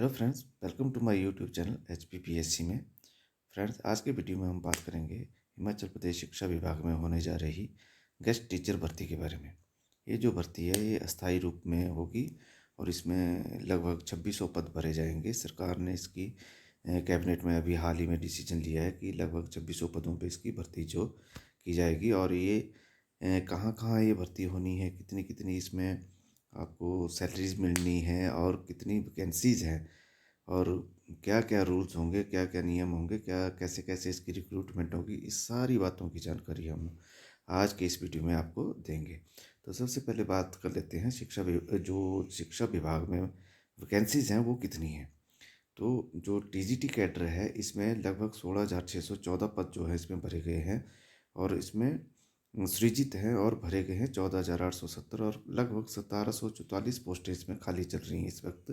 Hello friends, welcome to my YouTube channel HPPSC में। Friends, आज के वीडियो में हम बात करेंगे हिमाचल प्रदेश शिक्षा विभाग में होने जा रही गेस्ट टीचर भर्ती के बारे में। ये जो भर्ती है ये अस्थायी रूप में होगी और इसमें लगभग 2600 पद भरे जाएंगे। सरकार ने इसकी कैबिनेट में अभी हाल ही में डिसीजन लिया है कि लगभग 2600 पदों पर इसकी भर्ती जो की जाएगी। और ये कहाँ कहाँ ये भर्ती होनी है, कितनी कितनी इसमें आपको सैलरीज मिलनी है और कितनी वैकेंसीज हैं और क्या क्या रूल्स होंगे, क्या क्या नियम होंगे, क्या कैसे कैसे इसकी रिक्रूटमेंट होगी, इस सारी बातों की जानकारी हम आज के इस वीडियो में आपको देंगे। तो सबसे पहले बात कर लेते हैं जो शिक्षा विभाग में वैकेंसीज हैं वो कितनी हैं। तो जो TGT कैडर है इसमें लगभग 16,614 पद जो है इसमें भरे गए हैं और इसमें सृजित हैं और भरे गए हैं 14,870 और लगभग 1,744 पोस्टें इसमें खाली चल रही हैं इस वक्त।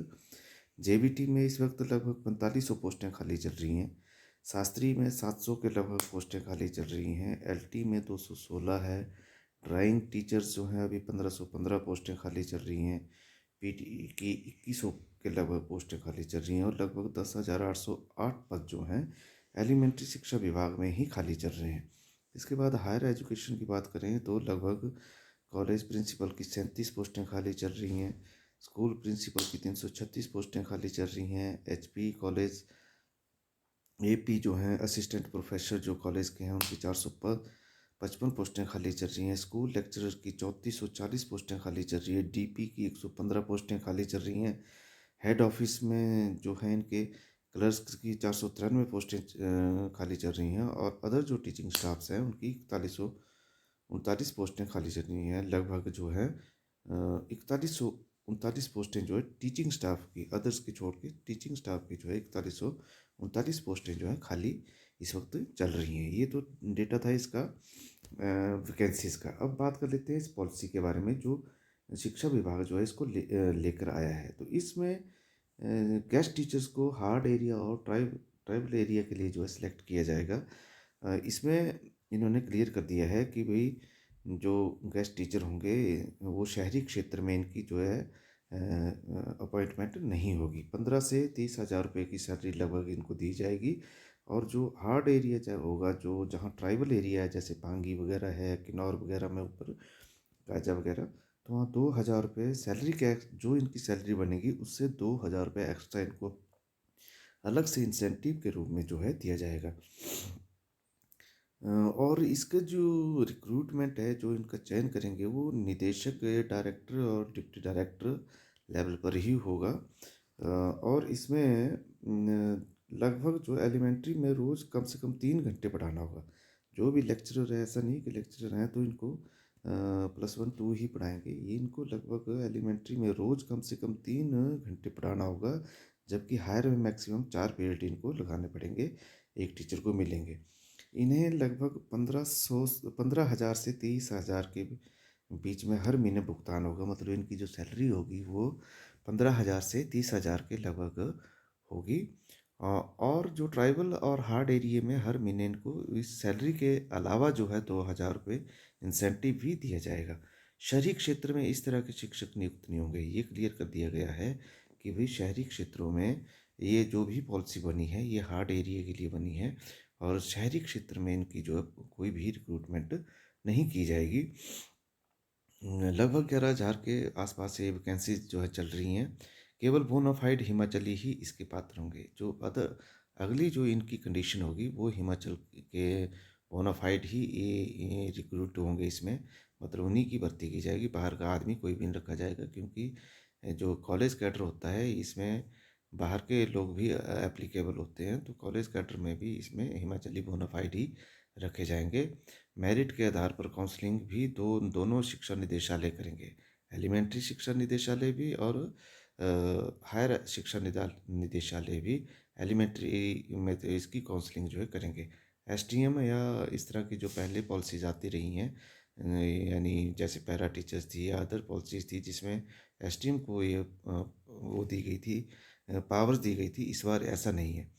JBT में इस वक्त लगभग 4,500 पोस्टें खाली चल रही हैं। शास्त्री में 700 के लगभग पोस्टें खाली चल रही हैं। LT में 216 है। ड्राइंग टीचर्स जो हैं अभी 1,515 पोस्टें खाली चल रही हैं। PT की 2,100 के लगभग पोस्टें खाली चल रही हैं और लगभग 10,808 पद जो हैं एलिमेंट्री शिक्षा विभाग में ही खाली चल रहे हैं। इसके बाद हायर एजुकेशन की बात करें तो लगभग कॉलेज प्रिंसिपल की 37 पोस्टें खाली चल रही हैं। स्कूल प्रिंसिपल की 336 पोस्टें खाली चल रही हैं। HP कॉलेज AP जो हैं असिस्टेंट प्रोफेसर जो कॉलेज के हैं उनकी 455 पोस्टें खाली चल रही हैं। स्कूल लेक्चरर की 3440 पोस्टें खाली चल रही है। DP की 115 पोस्टें खाली चल रही हैं। हेड ऑफिस में जो है इनके क्लर्क्स की 493 पोस्टें खाली चल रही हैं और अदर जो टीचिंग स्टाफ्स हैं उनकी 4139 पोस्टें खाली चल रही हैं। लगभग जो है 4139 पोस्टें जो है टीचिंग स्टाफ की, अदर्स की छोड़ के टीचिंग स्टाफ की जो है 4139 पोस्टें जो है खाली इस वक्त चल रही हैं। ये तो डेटा था इसका वैकेंसीज का। अब बात कर लेते हैं इस पॉलिसी के बारे में जो शिक्षा विभाग जो है इसको लेकर आया है। तो इसमें गेस्ट टीचर्स को हार्ड एरिया और ट्राइबल एरिया के लिए जो है सिलेक्ट किया जाएगा। इसमें इन्होंने क्लियर कर दिया है कि भाई जो गेस्ट टीचर होंगे वो शहरी क्षेत्र में इनकी जो है अपॉइंटमेंट नहीं होगी। 15 से 30 हज़ार रुपये की सैलरी लगभग इनको दी जाएगी। और जो हार्ड एरिया चाहे होगा, जो जहाँ ट्राइबल एरिया है जैसे पांगी वगैरह है, किन्नौर वगैरह में ऊपर काजा वगैरह, तो वहाँ 2,000 रुपये सैलरी के जो इनकी सैलरी बनेगी उससे 2,000 रुपये एक्स्ट्रा इनको अलग से इंसेंटिव के रूप में जो है दिया जाएगा। और इसका जो रिक्रूटमेंट है, जो इनका चयन करेंगे वो निदेशक, डायरेक्टर और डिप्टी डायरेक्टर लेवल पर ही होगा। और इसमें लगभग जो एलिमेंट्री में रोज़ कम से कम 3 घंटे पढ़ाना होगा। जो भी लेक्चरर है, ऐसा नहीं कि लेक्चरर हैं तो इनको +1 2 ही पढ़ाएंगे। ये इनको लगभग एलिमेंट्री में रोज़ कम से कम 3 घंटे पढ़ाना होगा, जबकि हायर में मैक्सिमम 4 पीरियड इनको लगाने पड़ेंगे, एक टीचर को मिलेंगे। इन्हें लगभग 15,000 से 30,000 के बीच में हर महीने भुगतान होगा। मतलब इनकी जो सैलरी होगी वो 15,000 से 30,000 के लगभग होगी। और जो ट्राइबल और हार्ड एरिया में हर महीने इनको इस सैलरी के अलावा जो है 2,000 रुपये इंसेंटिव भी दिया जाएगा। शहरी क्षेत्र में इस तरह के शिक्षक नियुक्त नहीं होंगे। ये क्लियर कर दिया गया है कि भाई शहरी क्षेत्रों में ये जो भी पॉलिसी बनी है ये हार्ड एरिया के लिए बनी है और शहरी क्षेत्र में इनकी जो है कोई भी रिक्रूटमेंट नहीं की जाएगी। लगभग 11,000 के आसपास ये वैकेंसीज जो है चल रही हैं। केवल बोनाफाइड हिमाचली ही इसके पात्र होंगे। जो अगली जो इनकी कंडीशन होगी वो हिमाचल के बोनाफाइड ही ये रिक्रूट होंगे इसमें। मतलब उन्हीं की भर्ती की जाएगी, बाहर का आदमी कोई भी नहीं रखा जाएगा, क्योंकि जो कॉलेज कैडर होता है इसमें बाहर के लोग भी एप्लीकेबल होते हैं। तो कॉलेज कैडर में भी इसमें हिमाचली बोनाफाइड ही रखे जाएंगे। मेरिट के आधार पर काउंसलिंग भी दोनों शिक्षा निदेशालय करेंगे। एलिमेंट्री शिक्षा निदेशालय भी और हायर शिक्षा निदेशालय भी एलिमेंट्री में तो इसकी काउंसलिंग जो है करेंगे। STM या इस तरह की जो पहले पॉलिसीज आती रही हैं, यानी जैसे पैरा टीचर्स थी या अदर पॉलिसीज थी जिसमें STM को ये वो दी गई थी, पावर्स दी गई थी, इस बार ऐसा नहीं है।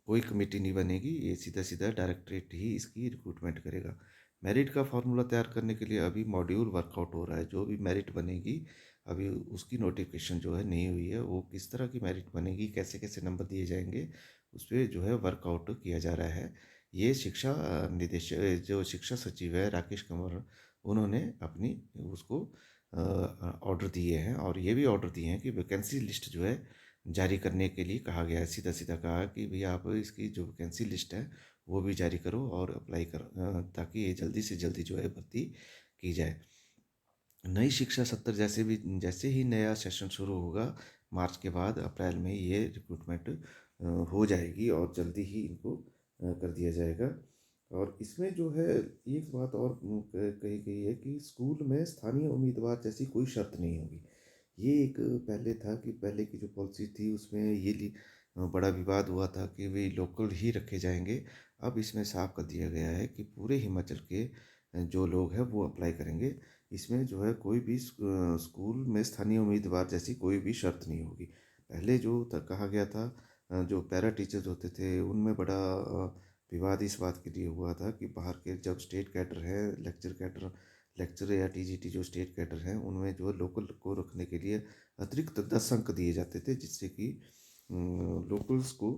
कोई कमेटी नहीं बनेगी, ये सीधा सीधा डायरेक्टरेट ही इसकी रिक्रूटमेंट करेगा। मेरिट का फॉर्मूला तैयार करने के लिए अभी मॉड्यूल वर्कआउट हो रहा है। जो भी मेरिट बनेगी अभी उसकी नोटिफिकेशन जो है नहीं हुई है। वो किस तरह की मेरिट बनेगी, कैसे कैसे नंबर दिए जाएंगे, उस पर जो है वर्कआउट किया जा रहा है। ये शिक्षा निदेशक जो शिक्षा सचिव है राकेश कंवर, उन्होंने अपनी उसको ऑर्डर दिए हैं, और ये भी ऑर्डर दिए हैं कि वैकेंसी लिस्ट जो है जारी करने के लिए कहा गया है। सीधा सीधा कहा कि भैया आप इसकी जो वैकेंसी लिस्ट है वो भी जारी करो और अप्लाई करो, ताकि ये जल्दी से जल्दी जो है भर्ती की जाए। नई शिक्षा सत्र जैसे ही नया सेशन शुरू होगा मार्च के बाद, अप्रैल में ये रिक्रूटमेंट हो जाएगी और जल्दी ही इनको कर दिया जाएगा। और इसमें जो है एक बात और कही गई है कि स्कूल में स्थानीय उम्मीदवार जैसी कोई शर्त नहीं होगी। ये एक पहले था कि पहले की जो पॉलिसी थी उसमें बड़ा विवाद हुआ था कि वे लोकल ही रखे जाएंगे। अब इसमें साफ कर दिया गया है कि पूरे हिमाचल के जो लोग हैं वो अप्लाई करेंगे। इसमें जो है कोई भी स्कूल में स्थानीय उम्मीदवार जैसी कोई भी शर्त नहीं होगी। पहले जो कहा गया था, जो पैरा टीचर्स होते थे उनमें बड़ा विवाद इस बात के लिए हुआ था कि बाहर के जब स्टेट कैडर है, लेक्चर या टीजीटी जो स्टेट कैडर हैं उनमें जो लोकल को रखने के लिए अतिरिक्त 10 अंक दिए जाते थे, जिससे कि लोकल्स को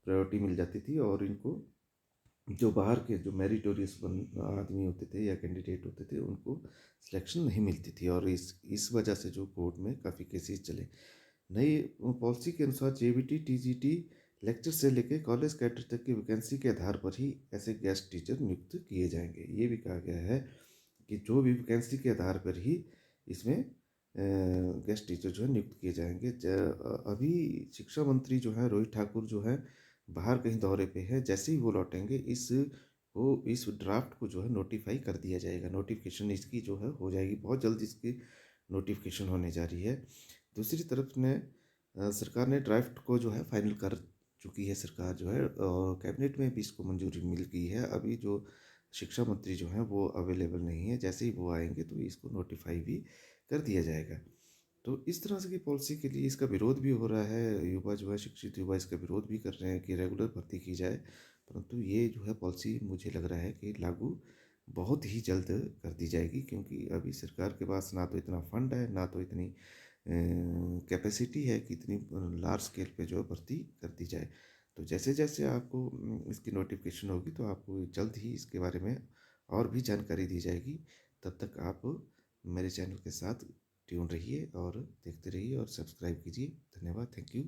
प्रायोरिटी मिल जाती थी, और इनको जो बाहर के जो मेरिटोरियस आदमी होते थे या कैंडिडेट होते थे उनको सिलेक्शन नहीं मिलती थी, और इस वजह से जो कोर्ट में काफ़ी केसेस चले। नई पॉलिसी के अनुसार जेबीटी टीजीटी लेक्चर से लेकर कॉलेज कैडर तक की वैकेंसी के आधार पर ही ऐसे गेस्ट टीचर नियुक्त किए जाएंगे। ये भी कहा गया है कि जो भी वैकेंसी के आधार पर ही इसमें गेस्ट टीचर जो है नियुक्त किए जाएंगे। अभी शिक्षा मंत्री जो है रोहित ठाकुर जो है बाहर कहीं दौरे पे है, जैसे ही वो लौटेंगे इस ड्राफ्ट को जो है नोटिफाई कर दिया जाएगा। नोटिफिकेशन इसकी जो है हो जाएगी बहुत जल्द, इसकी नोटिफिकेशन होने जा रही है। दूसरी तरफ ने सरकार ने ड्राफ्ट को जो है फाइनल कर चुकी है सरकार जो है, और कैबिनेट में भी इसको मंजूरी मिल गई है। अभी जो शिक्षा मंत्री जो हैं वो अवेलेबल नहीं है, जैसे ही वो आएंगे तो इसको नोटिफाई भी कर दिया जाएगा। तो इस तरह से की पॉलिसी के लिए इसका विरोध भी हो रहा है, युवा जो है शिक्षित युवा इसका विरोध भी कर रहे हैं कि रेगुलर भर्ती की जाए। परंतु ये जो है पॉलिसी मुझे लग रहा है कि लागू बहुत ही जल्द कर दी जाएगी, क्योंकि अभी सरकार के पास ना तो इतना फंड है, ना तो इतनी कैपेसिटी है कि इतनी लार्ज स्केल पे जो है भर्ती कर दी जाए। तो जैसे जैसे आपको इसकी नोटिफिकेशन होगी तो आपको जल्द ही इसके बारे में और भी जानकारी दी जाएगी। तब तक आप मेरे चैनल के साथ ट्यून रहिए और देखते रहिए और सब्सक्राइब कीजिए। धन्यवाद, थैंक यू।